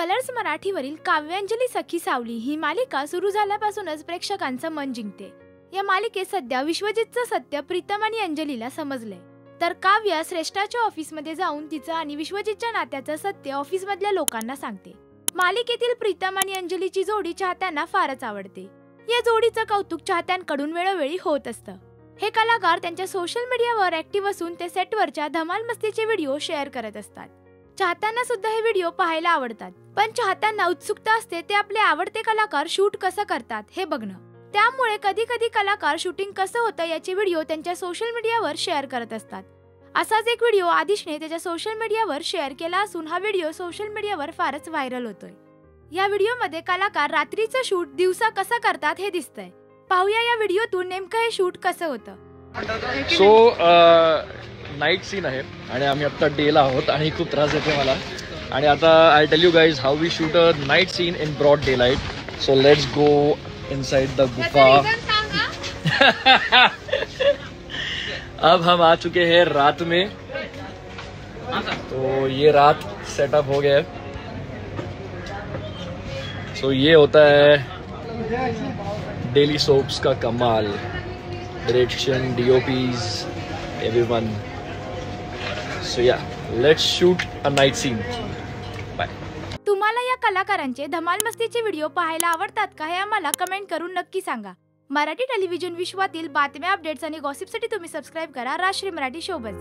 Colours मराठीवरील काव्यांजली सखी सावली ही मालिका सुरू झाल्यापासूनच प्रेक्षकांचं मन जिंकते। या मालिकेत सध्या विश्वजितचं सत्य प्रीतम आणि अंजलीला समजलंय, तर काव्या श्रेष्ठाच्या ऑफिसमध्ये जाऊन तिचं आणि विश्वजितच्या नात्याचं सत्य ऑफिसमधल्या लोकांना सांगते। मालिकेतील प्रीतम आणि अंजलीची जोडी चाहत्यांना फारच आवडते। या जोडीचं कौतुक चाहत्यांकडून वेळोवेळी होत असतं। हे कलाकार त्यांच्या सोशल मीडियावर ऍक्टिव्ह असून ते सेटवरच्या धमाल मस्तीचे व्हिडिओ शेअर करत असतात। चाहत्यांना सुद्धा हे व्हिडिओ पाहायला आवडतात, पण चाहत्यांना उत्सुकता असते ते आपले आवडते कलाकार शूट कसं करतात हे बघणं। त्यामुळे कधी कधी कलाकार शूटिंग कसं होतं याचे व्हिडिओ त्यांच्या सोशल मीडियावर शेअर करत असतात। असाच एक व्हिडिओ आदिशने त्याच्या सोशल मीडियावर शेअर केला असून हा व्हिडिओ सोशल मीडियावर फारच व्हायरल होतोय। या व्हिडिओमध्ये कलाकार रात्रीचं शूट दिवसा कसं करतात हे दिसतंय। पाहूया या व्हिडिओतून नेमकं हे शूट कसं होतं। सो नाईट सीन आहे आणि आम्ही आता डेला आहोत आणि खूप त्रास देते मला। आणि आता I tell you guys how we shoot a night scene in broad daylight. So let's go inside the गुफा। अब हम आ चुके हैं रात में, तो ये रात सेटअप हो गया है। सो ये होता है डेली सोप्स का कमाल, direction, DOPs, everyone. So yeah, let's shoot a night scene. Bye. तुम्हाला या कलाकारांचे धमाल मस्तीचे व्हिडिओ पाहायला आवडतात का हे आम्हाला कमेंट करून नक्की सांगा। मराठी टेलिव्हिजन विश्वातील बातम्या, अपडेट्स आणि गॉसिपसाठी तुम्ही सबस्क्राइब करा राजश्री मराठी शोबज।